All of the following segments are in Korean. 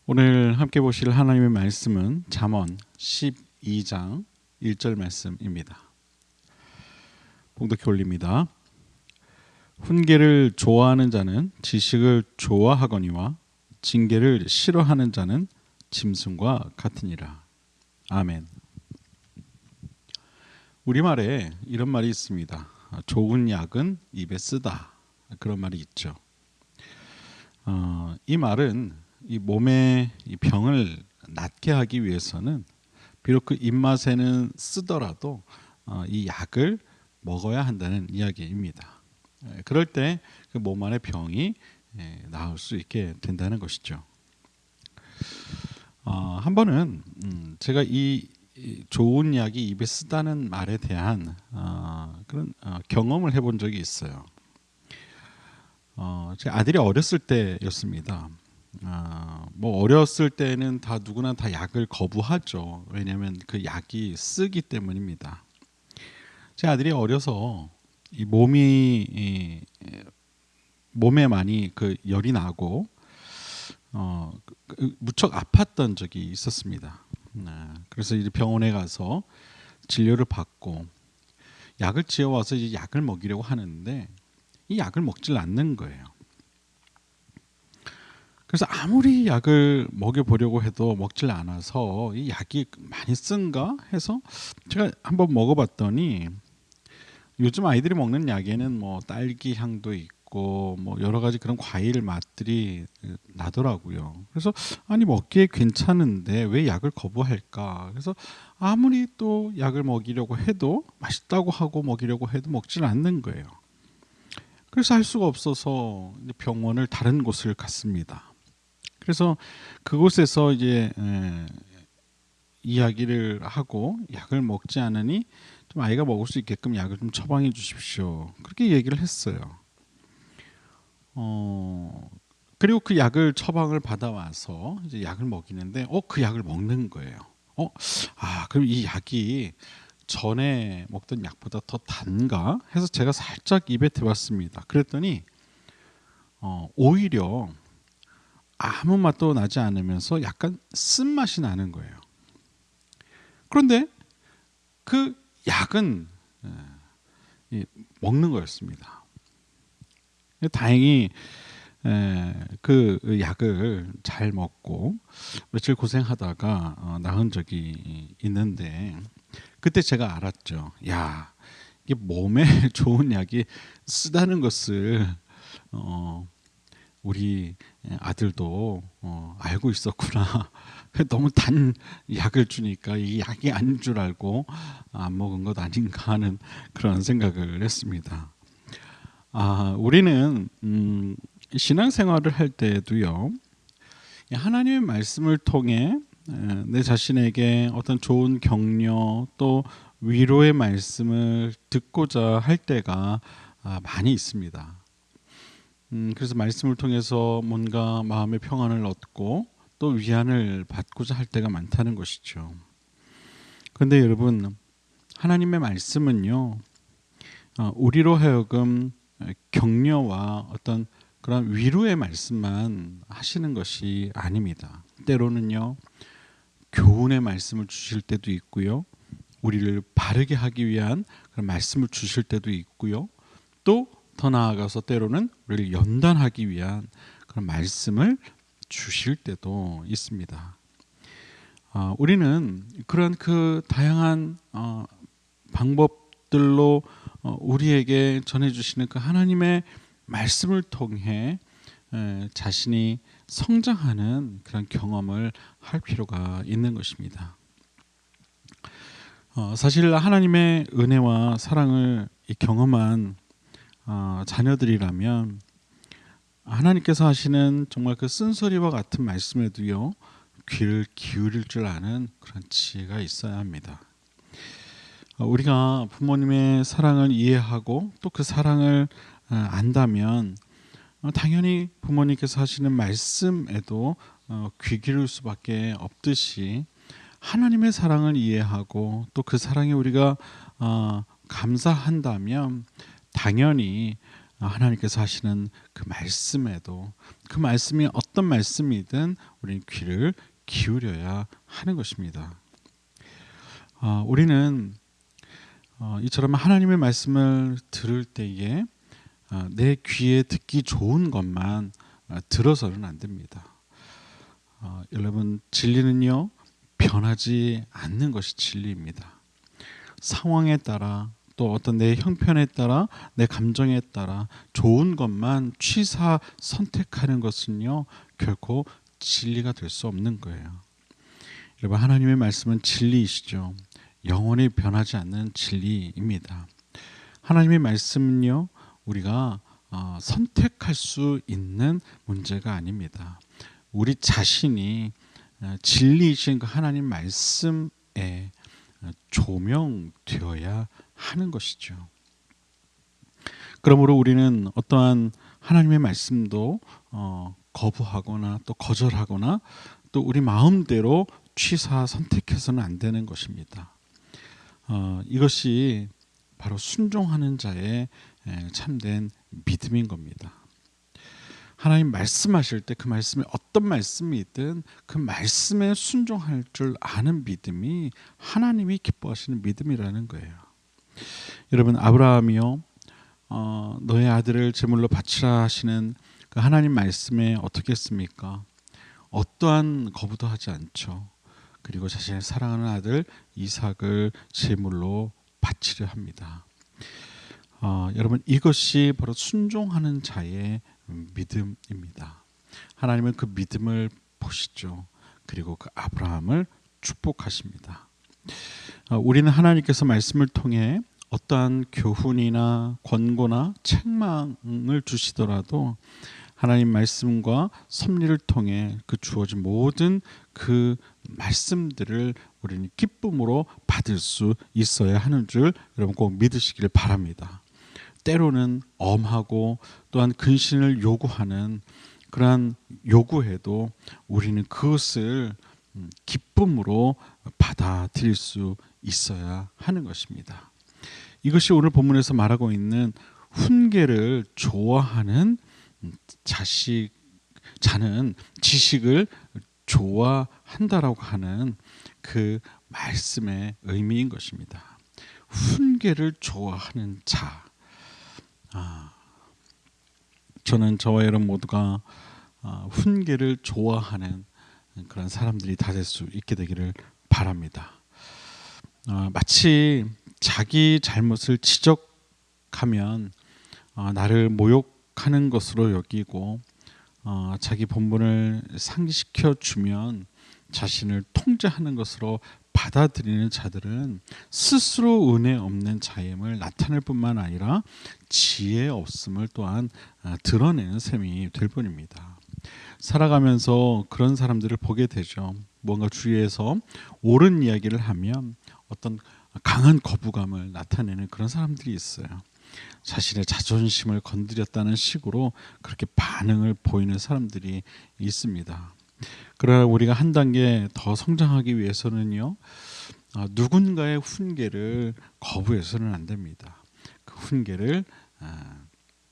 오늘 함께 보실 하나님의 말씀은 잠언 12장 1절 말씀입니다. 봉독해 올립니다. 훈계를 좋아하는 자는 지식을 좋아하거니와 징계를 싫어하는 자는 짐승과 같으니라. 아멘. 우리말에 이런 말이 있습니다. 좋은 약은 입에 쓰다. 그런 말이 있죠. 이 말은 이 몸의 이 병을 낫게 하기 위해서는 비록 그 입맛에는 쓰더라도 이 약을 먹어야 한다는 이야기입니다. 그럴 때 그 몸 안의 병이 나을 수 있게 된다는 것이죠. 한 번은 제가 이 좋은 약이 입에 쓰다는 말에 대한 그런 경험을 해본 적이 있어요. 제 아들이 어렸을 때였습니다. 뭐 어렸을 때는 다 누구나 다 약을 거부하죠. 왜냐하면 그 약이 쓰기 때문입니다. 제 아들이 어려서 이 몸에 많이 그 열이 나고 무척 아팠던 적이 있었습니다. 그래서 이제 병원에 가서 진료를 받고 약을 지어와서 이제 약을 먹이려고 하는데 이 약을 먹질 않는 거예요. 그래서 아무리 약을 먹여보려고 해도 먹질 않아서 이 약이 많이 쓴가 해서 제가 한번 먹어봤더니 요즘 아이들이 먹는 약에는 뭐 딸기 향도 있고 뭐 여러 가지 그런 과일 맛들이 나더라고요. 그래서 아니 먹기에 괜찮은데 왜 약을 거부할까? 그래서 아무리 또 약을 먹이려고 해도 맛있다고 하고 먹이려고 해도 먹질 않는 거예요. 그래서 할 수가 없어서 병원을 다른 곳을 갔습니다. 그래서 그곳에서 이제 이야기를 하고 약을 먹지 않으니 좀 아이가 먹을 수 있게끔 약을 좀 처방해 주십시오. 그렇게 얘기를 했어요. 그리고 그 약을 처방을 받아와서 이제 약을 먹이는데 그 약을 먹는 거예요. 그럼 이 약이 전에 먹던 약보다 더 단가 해서 제가 살짝 입에 대봤습니다. 그랬더니 오히려 아무 맛도 나지 않으면서 약간 쓴맛이 나는 거예요. 그런데 그 약은 먹는 거였습니다. 다행히 그 약을 잘 먹고 며칠 고생하다가 나은 적이 있는데 그때 제가 알았죠. 야, 이게 몸에 좋은 약이 쓰다는 것을 우리 아들도 알고 있었구나. 너무 단 약을 주니까 이 약이 아닌 줄 알고 안 먹은 것 아닌가 하는 그런 생각을 했습니다. 우리는 신앙생활을 할 때도요. 하나님의 말씀을 통해 내 자신에게 어떤 좋은 격려 또 위로의 말씀을 듣고자 할 때가 많이 있습니다. 그래서 말씀을 통해서 뭔가 마음의 평안을 얻고 또 위안을 받고자 할 때가 많다는 것이죠. 그런데 여러분, 하나님의 말씀은요, 우리로 하여금 격려와 어떤 그런 위로의 말씀만 하시는 것이 아닙니다. 때로는요, 교훈의 말씀을 주실 때도 있고요, 우리를 바르게 하기 위한 그런 말씀을 주실 때도 있고요, 또 더 나아가서 때로는 우리를 연단하기 위한 그런 말씀을 주실 때도 있습니다. 우리는 그런 그 다양한 방법들로 우리에게 전해주시는 그 하나님의 말씀을 통해 자신이 성장하는 그런 경험을 할 필요가 있는 것입니다. 사실 하나님의 은혜와 사랑을 경험한 자녀들이라면 하나님께서 하시는 정말 그 쓴소리와 같은 말씀에도요 귀를 기울일 줄 아는 그런 지혜가 있어야 합니다. 우리가 부모님의 사랑을 이해하고 또 그 사랑을 안다면 당연히 부모님께서 하시는 말씀에도 귀 기울일 수밖에 없듯이 하나님의 사랑을 이해하고 또 그 사랑에 우리가 감사한다면 당연히 하나님께서 하시는 그 말씀에도 그 말씀이 어떤 말씀이든 우리는 귀를 기울여야 하는 것입니다. 우리는 이처럼 하나님의 말씀을 들을 때에 내 귀에 듣기 좋은 것만 들어서는 안 됩니다. 여러분, 진리는요 변하지 않는 것이 진리입니다. 상황에 따라 또 어떤 내 형편에 따라 내 감정에 따라 좋은 것만 취사 선택하는 것은요 결코 진리가 될 수 없는 거예요. 여러분, 하나님의 말씀은 진리이시죠. 영원히 변하지 않는 진리입니다. 하나님의 말씀은요 우리가 선택할 수 있는 문제가 아닙니다. 우리 자신이 진리이신 그 하나님 말씀에 조명되어야 하는 것이죠. 그러므로 우리는 어떠한 하나님의 말씀도 거부하거나 또 거절하거나 또 우리 마음대로 취사 선택해서는 안 되는 것입니다. 이것이 바로 순종하는 자의 참된 믿음인 겁니다. 하나님 말씀하실 때 그 말씀이 어떤 말씀이든 그 말씀에 순종할 줄 아는 믿음이 하나님이 기뻐하시는 믿음이라는 거예요. 여러분, 아브라함이요 너의 아들을 제물로 바치라 하시는 그 하나님 말씀에 어떻게 했습니까? 어떠한 거부도 하지 않죠. 그리고 자신의 사랑하는 아들 이삭을 제물로 바치려 합니다. 여러분, 이것이 바로 순종하는 자의 믿음입니다. 하나님은 그 믿음을 보시죠. 그리고 그 아브라함을 축복하십니다. 우리는 하나님께서 말씀을 통해 어떠한 교훈이나 권고나 책망을 주시더라도 하나님 말씀과 섭리를 통해 그 주어진 모든 그 말씀들을 우리는 기쁨으로 받을 수 있어야 하는 줄 여러분 꼭 믿으시길 바랍니다. 때로는 엄하고 또한 근신을 요구하는 그러한 요구에도 우리는 그것을 기쁨으로 받아들일 수 있어야 하는 것입니다. 이것이 오늘 본문에서 말하고 있는 훈계를 좋아하는 자는 지식을 좋아한다라고 하는 그 말씀의 의미인 것입니다. 훈계를 좋아하는 자. 저는 저와 여러분 모두가 훈계를 좋아하는 그런 사람들이 다 될 수 있게 되기를 바랍니다. 마치 자기 잘못을 지적하면 나를 모욕하는 것으로 여기고 자기 본분을 상기시켜 주면 자신을 통제하는 것으로 받아들이는 자들은 스스로 은혜 없는 자임을 나타낼 뿐만 아니라 지혜 없음을 또한 드러내는 셈이 될 뿐입니다. 살아가면서 그런 사람들을 보게 되죠. 뭔가 주위에서 옳은 이야기를 하면 어떤 강한 거부감을 나타내는 그런 사람들이 있어요. 자신의 자존심을 건드렸다는 식으로 그렇게 반응을 보이는 사람들이 있습니다. 그러나 우리가 한 단계 더 성장하기 위해서는요, 누군가의 훈계를 거부해서는 안 됩니다. 그 훈계를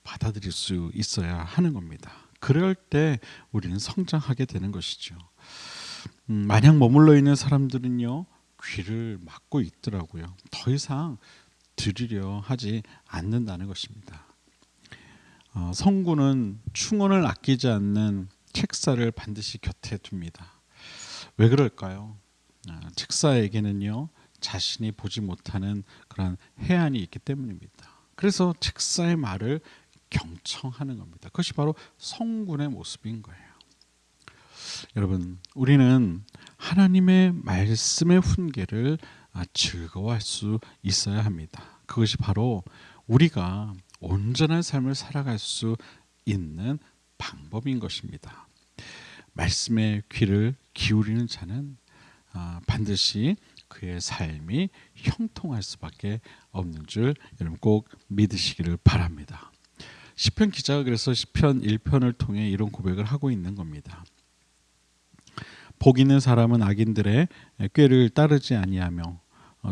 받아들일 수 있어야 하는 겁니다. 그럴 때 우리는 성장하게 되는 것이죠. 마냥 머물러 있는 사람들은요, 귀를 막고 있더라고요. 더 이상 들으려 하지 않는다는 것입니다. 성군은 충언을 아끼지 않는 책사를 반드시 곁에 둡니다. 왜 그럴까요? 책사에게는요 자신이 보지 못하는 그런 해안이 있기 때문입니다. 그래서 책사의 말을 경청하는 겁니다. 그것이 바로 성군의 모습인 거예요. 여러분, 우리는 하나님의 말씀의 훈계를 즐거워할 수 있어야 합니다. 그것이 바로 우리가 온전한 삶을 살아갈 수 있는 방법인 것입니다. 말씀에 귀를 기울이는 자는 반드시 그의 삶이 형통할 수밖에 없는 줄 여러분 꼭 믿으시기를 바랍니다. 시편 기자가 그래서 시편 1편을 통해 이런 고백을 하고 있는 겁니다. 복 있는 사람은 악인들의 꾀를 따르지 아니하며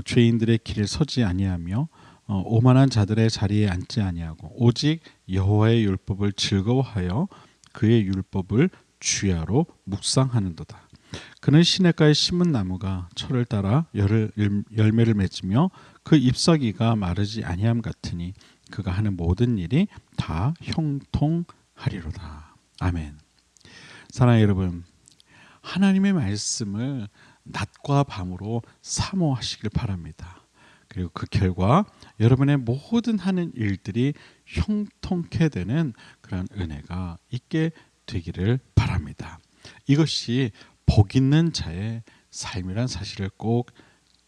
죄인들의 길에 서지 아니하며 오만한 자들의 자리에 앉지 아니하고 오직 여호와의 율법을 즐거워하여 그의 율법을 주야로 묵상하는도다. 그는 시냇가에 심은 나무가 철을 따라 열매를 맺으며 그 잎사귀가 마르지 아니함 같으니 그가 하는 모든 일이 다 형통하리로다. 아멘. 사랑하는 여러분, 하나님의 말씀을 낮과 밤으로 사모하시길 바랍니다. 그리고 그 결과 여러분의 모든 하는 일들이 형통케 되는 그런 은혜가 있게 되기를 바랍니다. 이것이 복 있는 자의 삶이란 사실을 꼭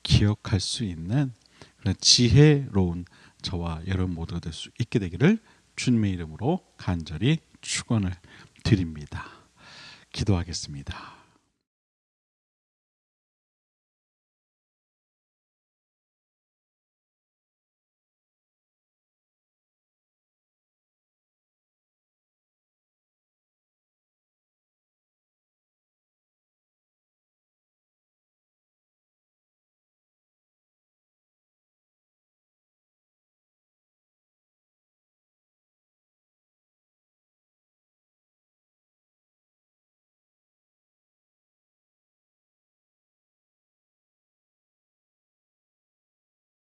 기억할 수 있는 그런 지혜로운 저와 여러분 모두가 될 수 있게 되기를 주님의 이름으로 간절히 축원을 드립니다. 기도하겠습니다.